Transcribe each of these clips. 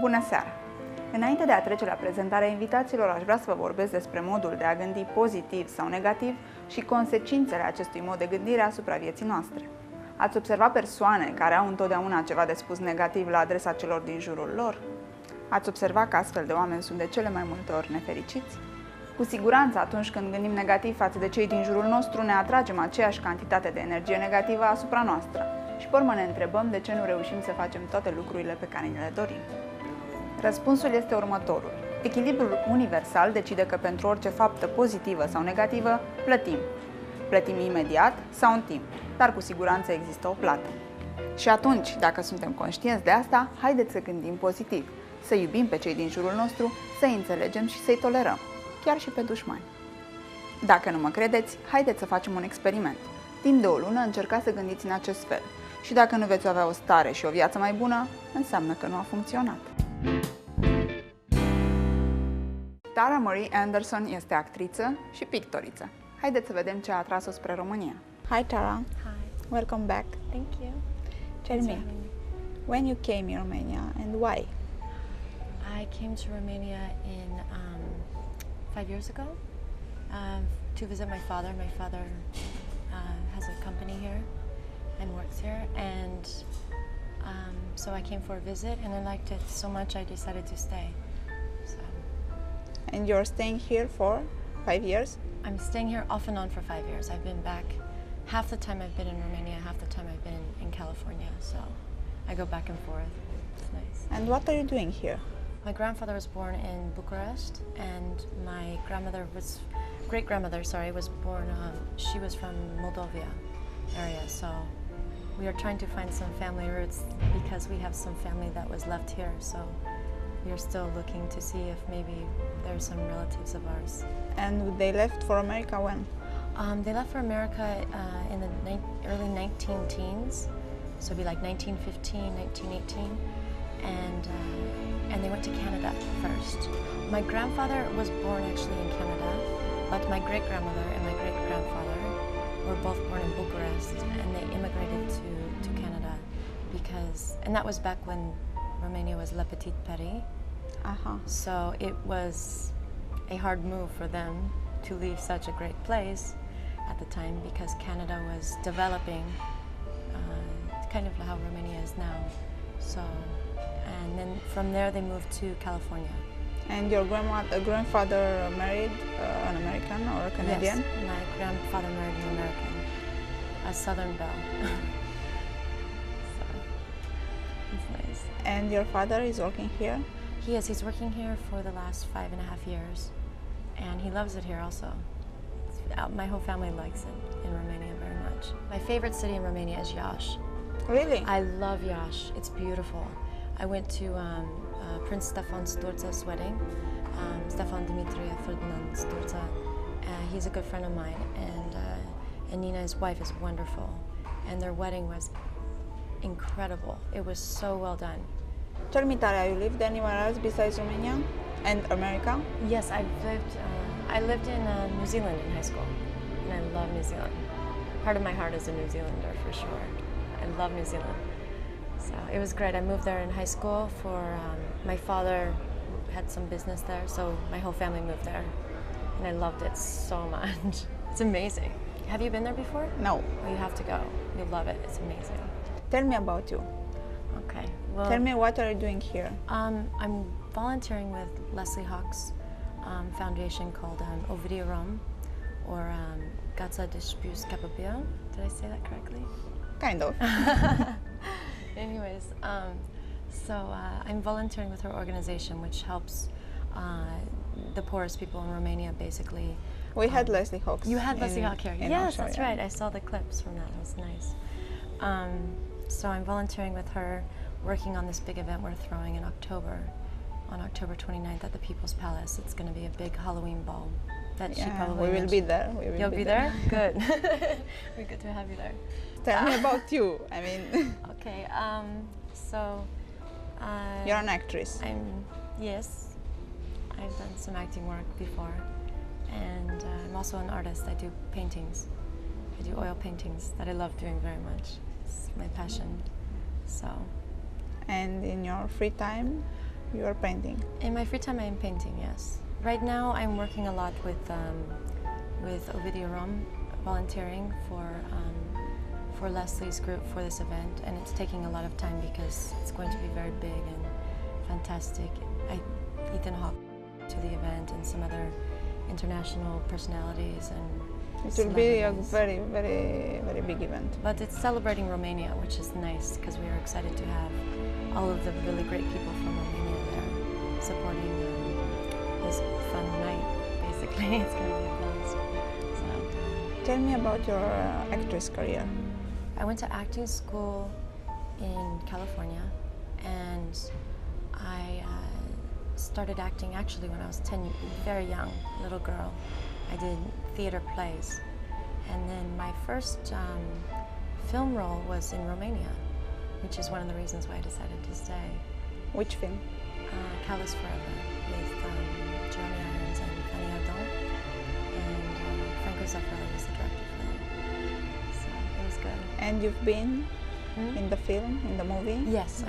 Bună seara! Înainte de a trece la prezentarea invitaților, aș vrea să vă vorbesc despre modul de a gândi pozitiv sau negativ și consecințele acestui mod de gândire asupra vieții noastre. Ați observat persoane care au întotdeauna ceva de spus negativ la adresa celor din jurul lor? Ați observat că astfel de oameni sunt de cele mai multe ori nefericiți? Cu siguranță, atunci când gândim negativ față de cei din jurul nostru, ne atragem aceeași cantitate de energie negativă asupra noastră și pe urmă ne întrebăm de ce nu reușim să facem toate lucrurile pe care ni le dorim. Răspunsul este următorul. Echilibrul universal decide că pentru orice faptă pozitivă sau negativă plătim. Plătim imediat sau în timp, dar cu siguranță există o plată. Și atunci, dacă suntem conștienți de asta, haideți să gândim pozitiv, să iubim pe cei din jurul nostru, să-i înțelegem și să-i tolerăm, chiar și pe dușmani. Dacă nu mă credeți, haideți să facem un experiment. Timp de o lună încercați să gândiți în acest fel. Și dacă nu veți avea o stare și o viață mai bună, înseamnă că nu a funcționat. Tara Marie Anderson este actriță și pictoriță. Haideți să vedem ce a atras-o spre România. Hi Tara. Hi. Welcome back. Thank you. Tell me, when you came in Romania and why? I came to Romania in 5 years ago to visit my father. My father has a company here and works here, and so I came for a visit and I liked it so much I decided to stay. So. And you're staying here for 5 years? I'm staying here off and on for 5 years. I've been back half the time I've been in Romania, half the time I've been in California, so I go back and forth. It's nice. And what are you doing here? My grandfather was born in Bucharest, and my great-grandmother, was born, she was from Moldova area, so we are trying to find some family roots because we have some family that was left here, so we are still looking to see if maybe there's some relatives of ours. And they left for America when? They left for America in the early 19-teens, so it'd be like 1915, 1918, and they went to Canada first. My grandfather was born actually in Canada, but my great-grandmother and my great-grandfather were both born in Bucharest, and they immigrated to Canada and that was back when Romania was Le Petit Paris. So it was a hard move for them to leave such a great place at the time because Canada was developing, kind of how Romania is now. So, and then from there they moved to California. And your grandfather married an American or a Canadian? Yes, my grandfather married an American, a Southern belle. So, it's nice. And your father is working here? He is. He's working here for the last 5.5 years, and he loves it here also. My whole family likes it in Romania very much. My favorite city in Romania is Iași. Really? I love Iași. It's beautiful. I went to Prince Stefan Sturza's wedding, Stefan Dimitrie Ferdinand Sturza. He's a good friend of mine, and Nina, his wife, is wonderful. And their wedding was incredible. It was so well done. Tell me, Tara, you lived anywhere else besides Romania and America? Yes, I lived in New Zealand in high school, and I love New Zealand. Part of my heart is a New Zealander for sure. I love New Zealand. So it was great. I moved there in high school for, my father had some business there, so my whole family moved there. And I loved it so much. It's amazing. Have you been there before? No. Well, you have to go. You'll love it. It's amazing. Tell me about you. Okay. Well, tell me, what are you doing here? I'm volunteering with Leslie Hawk's foundation called Ovidiu Rom, or Gața de Spus Capabia. Did I say that correctly? Kind of. Anyways, so I'm volunteering with her organization, which helps the poorest people in Romania, basically. We had Leslie Hawks. You had Leslie Hawk here. Yes, that's right. I saw the clips from that. It was nice. So I'm volunteering with her, working on this big event we're throwing in October, on October 29th at the People's Palace. It's going to be a big Halloween ball that she probably we will be there. You'll be there? Good. We're good to have you there. Tell me about you. I mean. Okay. So. You're an actress. Yes. I've done some acting work before, and I'm also an artist. I do paintings. I do oil paintings that I love doing very much. It's my passion. So. And in your free time? you are painting? In my free time, I am painting, yes. Right now, I'm working a lot with Ovidio Rom, volunteering for Leslie's group for this event, and it's taking a lot of time because it's going to be very big and fantastic. Ethan Hawke to the event and some other international personalities and It will be a very, very, very big event. But it's celebrating Romania, which is nice because we are excited to have all of the really great people from Romania there supporting this fun night, basically. It's going to be a blast. So. Tell me about your actress career. I went to acting school in California, and I started acting actually when I was 10, very young, little girl. I did theater plays, and then my first film role was in Romania, which is one of the reasons why I decided to stay. Which film? Callous Forever, with Jeremy Irons and Fanny Ardant, and Franco Zeffirelli was the director for that. So it was good. And you've been in the film, in the movie? Yes.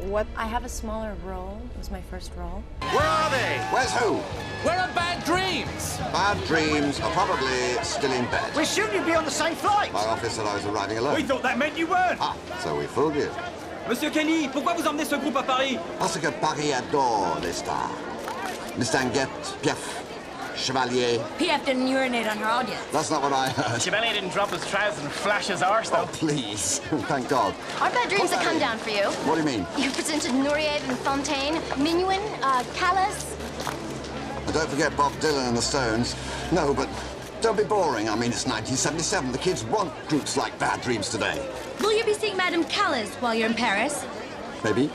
What? I have a smaller role. It was my first role. Where are they? Where's who? Where are Bad Dreams? Bad Dreams are probably still in bed. We assumed you'd be on the same flight. My office said I was arriving alone. We thought that meant you weren't. Ah, so we fooled you. Monsieur Kelly, pourquoi vous emmenez ce groupe à Paris? Parce que Paris adore les stars. Mistinguett, Piaf, Chevalier. P.F. didn't urinate on her audience. That's not what I heard. Chevalier didn't drop his trousers and flash his arse, though. Oh, please. Thank God. Our bad dreams have come down for you. What do you mean? You presented Nureyev and Fontaine, Minuin, Callas. And don't forget Bob Dylan and the Stones. No, but don't be boring. I mean, it's 1977. The kids want groups like Bad Dreams today. Will you be seeing Madame Callas while you're in Paris? Maybe.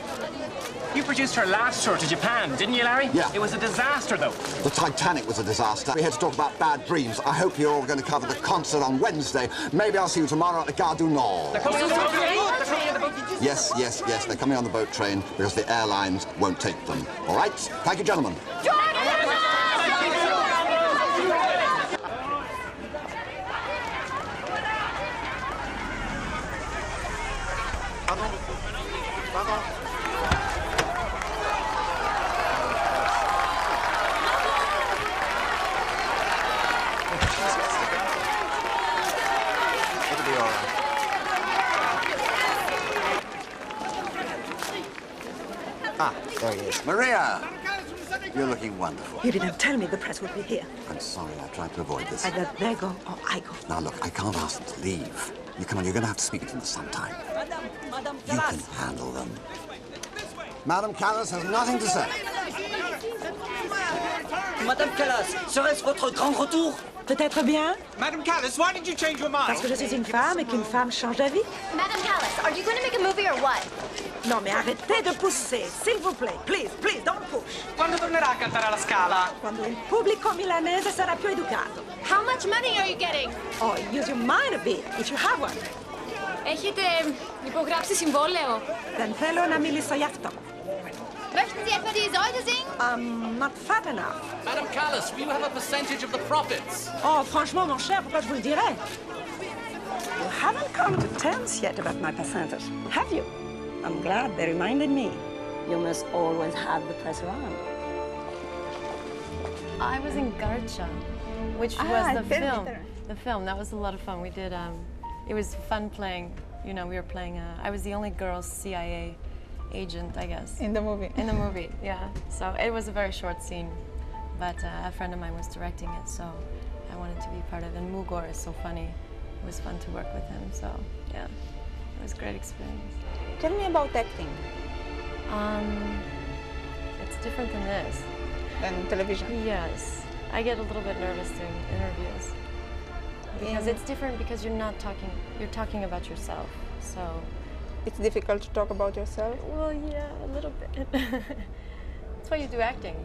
You produced her last tour to Japan, didn't you, Larry? Yeah. It was a disaster, though. The Titanic was a disaster. We're here to talk about Bad Dreams. I hope you're all going to cover the concert on Wednesday. Maybe I'll see you tomorrow at the Gare du Nord. They're coming on the boat train. They're coming on the boat. Yes, yes, yes. They're coming on the boat train because the airlines won't take them. All right? Thank you, gentlemen. Ah, there he is. Maria! You're looking wonderful. You didn't tell me the press would be here. I'm sorry, I tried to avoid this. Either they go or I go. Now, look, I can't ask them to leave. You come on, you're going to have to speak to them sometime. You can handle them. Madame Callas has nothing to say. Madame Callas, serait-ce votre grand retour? Peut-être bien, Madame Callas, why did you change your mind? parce que je suis une femme et qu'une femme change d'avis. Madame Callas, are you going to make a movie or what? Non, mais arrêtez de pousser, s'il vous plaît. Please, please, don't push. Quando tornerà a cantare alla Scala? Quando il pubblico milanese sarà più educato. How much money are you getting? Oh, use your mind a bit, if you have one. Έχετε υπογράψει συμβόλαιο? Δεν θέλω να μιλήσω γι' αυτό. Möchten Sie etwa die Isolde singen? I'm not fat enough. Madame Callas, will you have a percentage of the profits? Oh, franchement, mon cher, pourquoi je vous le dirais? You haven't come to terms yet about my percentage, have you? I'm glad they reminded me. You must always have the press around. I was in Garcha, which was the film. The film, that was a lot of fun. We did, it was fun playing, you know, we were playing, I was the only girl CIA agent, I guess. In the movie. In the movie, yeah. So it was a very short scene, but a friend of mine was directing it, so I wanted to be part of it. And Mugor is so funny. It was fun to work with him, so yeah, it was a great experience. Tell me about acting It's different than this. and television. Yes, I get a little bit nervous doing interviews because it's different because you're talking about yourself, so. It's difficult to talk about yourself. Well, yeah, a little bit. That's why you do acting.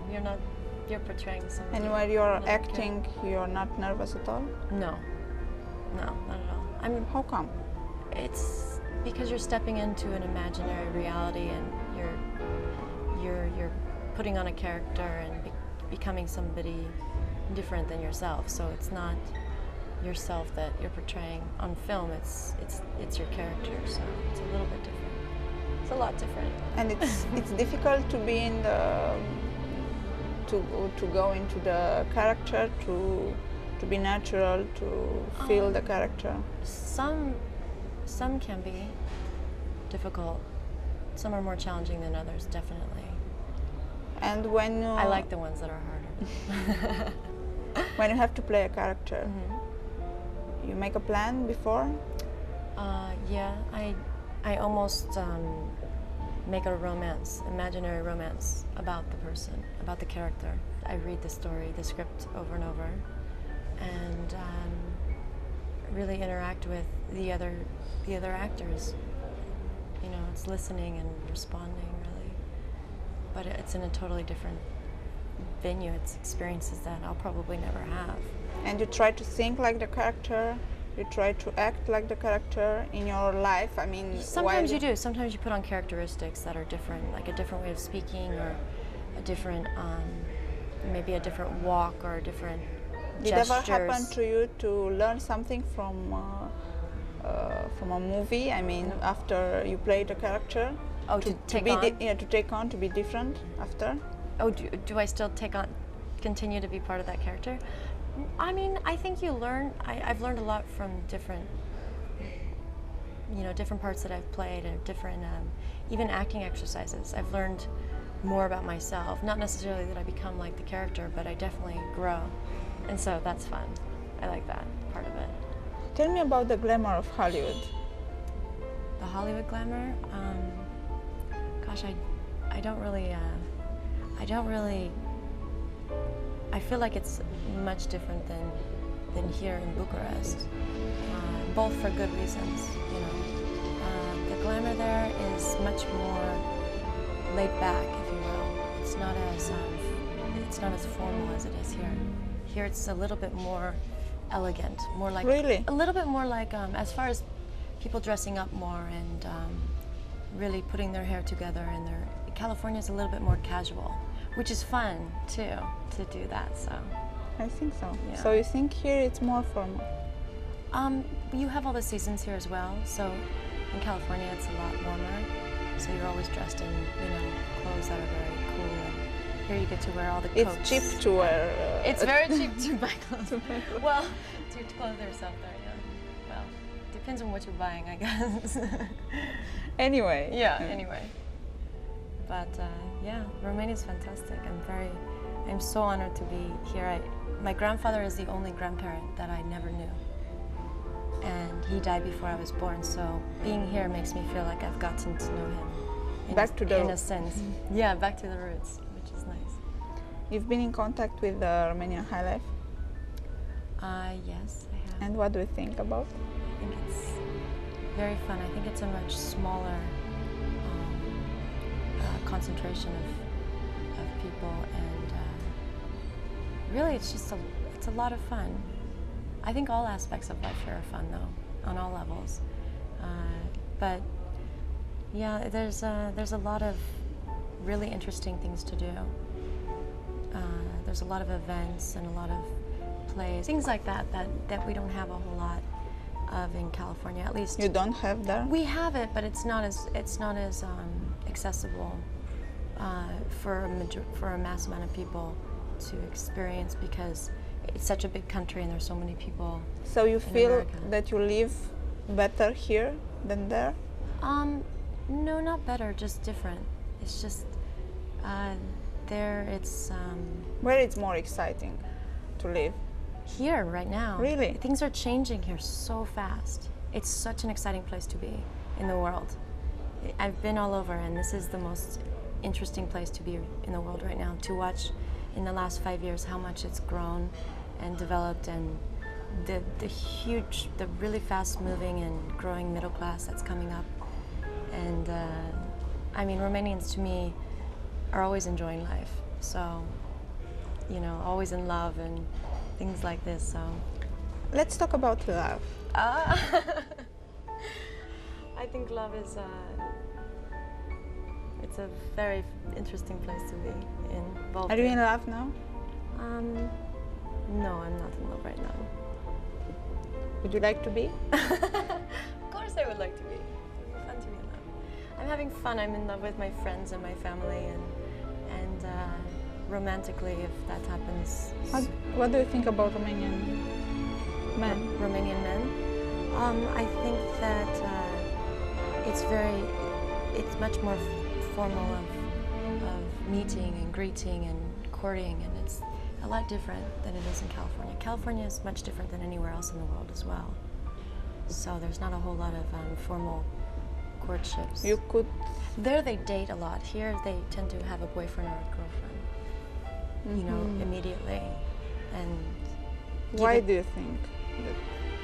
You're portraying something. And when you're acting, you're not nervous at all? No, not at all. How come? It's because you're stepping into an imaginary reality and you're putting on a character and becoming somebody different than yourself. So it's not yourself that you're portraying on film. It's your character. So it's a little bit different. It's a lot different. And it's difficult to be in the to go into the character, to be natural, to feel the character. Some can be difficult. Some are more challenging than others, definitely. And when I like the ones that are harder. when you have to play a character, you make a plan before? Yeah, I almost make a romance, imaginary romance about the person, about the character. I read the story, the script over and over, and really interact with the other actors. You know, it's listening and responding, really. But it's in a totally different venue. It's experiences that I'll probably never have. And you try to think like the character? You try to act like the character in your life? I mean, sometimes you do. Sometimes you put on characteristics that are different, like a different way of speaking, or a different, maybe a different walk, or a different gestures. Did it ever happen to you to learn something from a movie? I mean, after you played a character? Oh, to take on? To be different after? Oh, do I still continue to be part of that character? I mean, I think you learn. I've learned a lot from different parts that I've played, and different, even acting exercises. I've learned more about myself. Not necessarily that I become like the character, but I definitely grow. And so that's fun. I like that part of it. Tell me about the glamour of Hollywood. The Hollywood glamour? Gosh, I don't really, I feel like it's much different than here in Bucharest, both for good reasons, you know. The glamour there is much more laid back, if you will. It's not as formal as it is here. Here it's a little bit more elegant, more like really? A little bit more like as far as people dressing up more and really putting their hair together, and California's a little bit more casual, which is fun too to do that. So I think so. Yeah. So you think here it's more formal? You have all the seasons here as well. So in California it's a lot warmer, so you're always dressed in clothes that are very cool. And here you get to wear all the coats. It's cheap to wear. It's very cheap to buy clothes. Well, to clothe yourself there, yeah. Well, depends on what you're buying, I guess. Anyway. Yeah. Anyway. But yeah, Romania is fantastic. I'm so honored to be here. My grandfather is the only grandparent that I never knew, and he died before I was born. So being here makes me feel like I've gotten to know him. In a sense. Yeah, back to the roots, which is nice. You've been in contact with the Romanian High Life? Yes, I have. And what do you think about? I think it's very fun. I think it's a much smaller concentration of people, and really it's a lot of fun. I think all aspects of life here are fun, though, on all levels. But yeah, there's a lot of really interesting things to do. There's a lot of events and a lot of plays, things like that we don't have a whole lot of in California. At least you don't have that. We have it, but it's not as accessible for a mass amount of people to experience, because it's such a big country and there's so many people. So you feel America. that you live better here than there? No, not better, just different. It's just there it's where it's more exciting to live? Here right now. Really? Things are changing here so fast. It's such an exciting place to be in the world. I've been all over, and this is the most interesting place to be in the world right now, to watch in the last 5 years how much it's grown and developed, and the really fast moving and growing middle class that's coming up. And I mean, Romanians to me are always enjoying life, so always in love and things like this. So let's talk about love. I think love is it's a very interesting place to be involved. Are you in love now? No, I'm not in love right now. Would you like to be? Of course I would like to be. It would be fun to be in love. I'm having fun. I'm in love with my friends and my family, and romantically, if that happens. What do you think about Romanian men? Romanian men? I think that it's much more formal of meeting and greeting and courting, and it's a lot different than it is in California. California is much different than anywhere else in the world as well. So there's not a whole lot of formal courtships. You could... There they date a lot. Here they tend to have a boyfriend or a girlfriend, you know, immediately. And why do you think?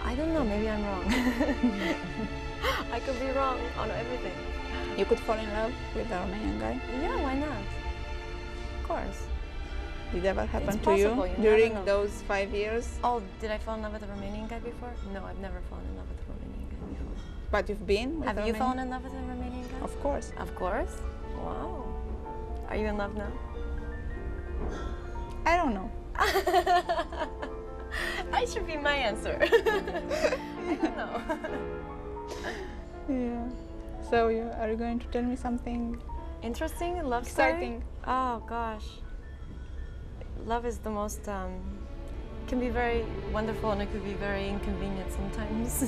I don't know, maybe I'm wrong. I could be wrong on everything. You could fall in love with a Romanian guy? Yeah, why not? Of course. Did it ever happen It's to you possible, you during never know. those 5 years? Oh, did I fall in love with a Romanian guy before? No, I've never fallen in love with a Romanian guy before. But you've been with Have a you Romanian? fallen in love with a Romanian guy? Of course. Of course? Wow. Are you in love now? I don't know. I should be my answer. I don't know. Yeah. So are you going to tell me something Interesting? Love story? exciting? Oh, gosh. Love is the most, can be very wonderful and it could be very inconvenient sometimes,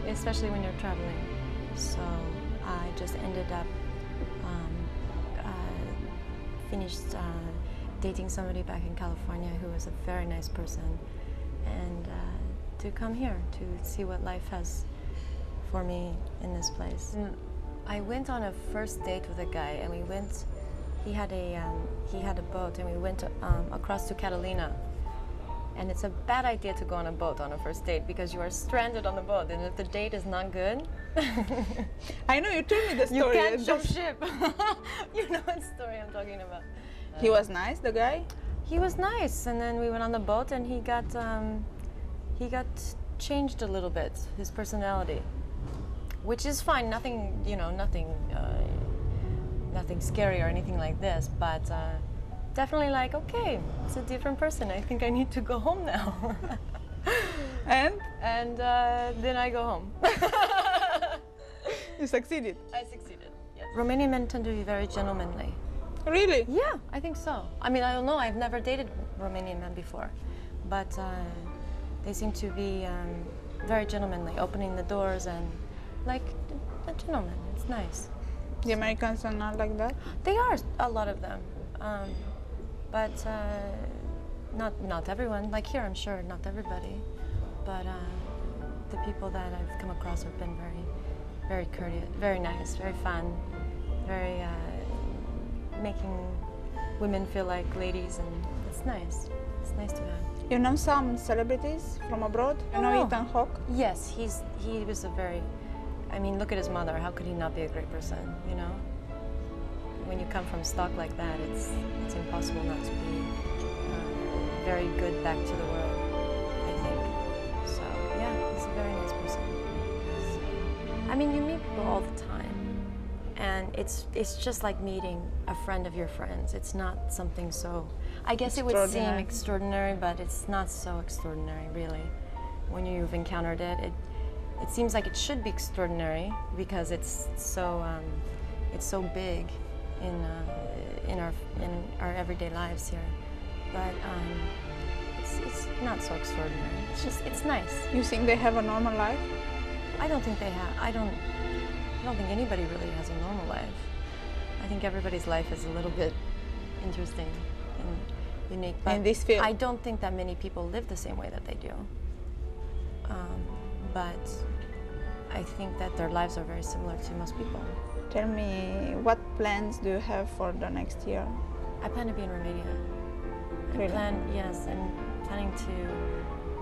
especially when you're traveling. So I just ended up, finished dating somebody back in California who was a very nice person, and to come here to see what life has for me in this place. I went on a first date with a guy, and we went. He had a boat, and we went across to Catalina. And it's a bad idea to go on a boat on a first date because you are stranded on the boat, and if the date is not good, I know, you told me the story. you can't jump ship. You know what story I'm talking about. He was nice, the guy? He was nice, and then we went on the boat, and he got changed a little bit, his personality, which is fine. Nothing, you know, nothing scary or anything like this, but definitely like, okay, it's a different person. I think I need to go home now. And then I go home. you succeeded. I succeeded. Yes. Romanian men tend to be very gentlemanly. Really? Yeah, I think so. I mean, I don't know. I've never dated Romanian men before, but they seem to be very gentlemanly, opening the doors and like a gentleman. It's nice. The Americans are not like that? They are, a lot of them, but not everyone. Like here, I'm sure not everybody, but the people that I've come across have been very courteous, very nice, very fun, very making women feel like ladies, and it's nice. It's nice to have. You know some celebrities from abroad? You know Ethan Hawke? Yes, he was a very. I mean, look at his mother. How could he not be a great person? You know, when you come from stock like that, it's impossible not to be very good back to the world, I think. So yeah, he's a very nice person. So, I mean, you meet people all the time, and it's just like meeting a friend of your friends. It's not something so. I guess it would seem extraordinary, but it's not so extraordinary, really. When you've encountered it, it seems like it should be extraordinary because it's so big in our everyday lives here. But it's not so extraordinary. It's nice. You think they have a normal life? I don't think they have. I don't think anybody really has a normal life. I think everybody's life is a little bit interesting and unique. But in this field, I don't think that many people live the same way that they do. But I think that their lives are very similar to most people. Tell me, what plans do you have for the next year? I plan to be in Romania. Really? Yes, I'm planning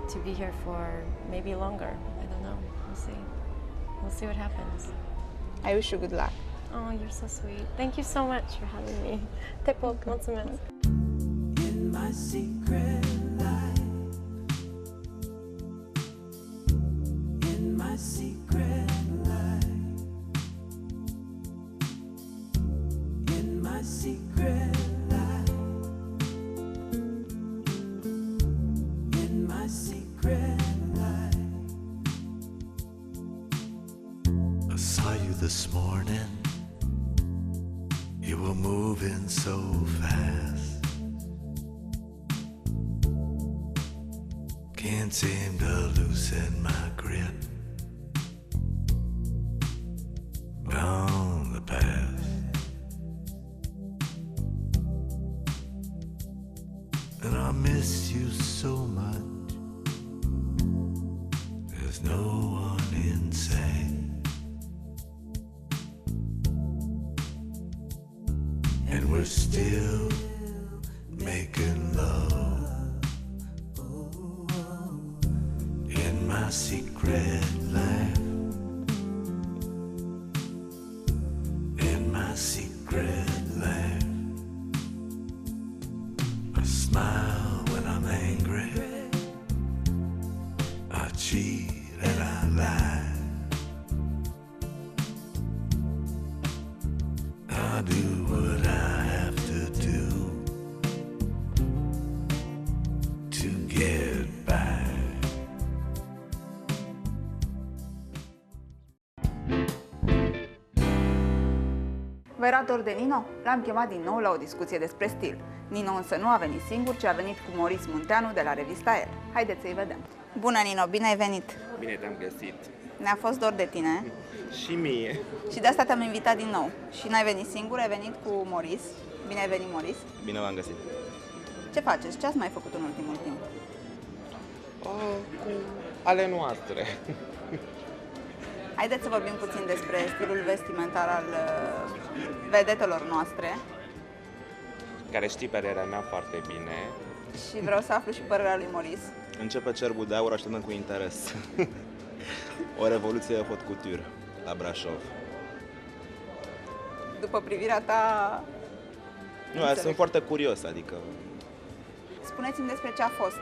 to be here for maybe longer. I don't know. We'll see. We'll see what happens. I wish you good luck. Oh, you're so sweet. Thank you so much for having me. Te pup, mulțumesc. In my secret life, in my secret life, in my secret life, in my secret life, I saw you this morning. You were moving so fast. Can't seem to loosen my grip on the past. And I miss you so much. There's no one in sight. And we're still making love in my secret life. In my secret life. I smile when I'm angry. I cheat and I lie. I do what I have to do to get by. Vă era dor de Nino? L-am chemat din nou la o discuție despre stil. Nino însă nu a venit singur, ci a venit cu Maurice Munteanu de la revista El. Haideți să-i vedem. Bună, Nino, bine ai venit! Bine te-am găsit. Ne-a fost dor de tine Și mie. și de asta te-am invitat din nou. Și n-ai venit singur, ai venit cu Maurice. Bine ai venit, Maurice! Bine v-am găsit. Ce faceți? Ce ați mai făcut în ultimul timp? Cu ale noastre. Haideți să vorbim puțin despre stilul vestimentar al vedetelor noastre. Care știi părerea mea foarte bine. Și vreau să aflu și părerea lui Maurice. Începe cerbul de aur, așteptăm cu interes. O revoluție de haute couture la Brașov. După privirea ta... Nu, sunt foarte curios, adică... Spuneți-mi despre ce a fost.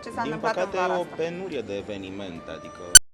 Ce s-a Din întâmplat în păcate vara e o asta? penurie de evenimente, adică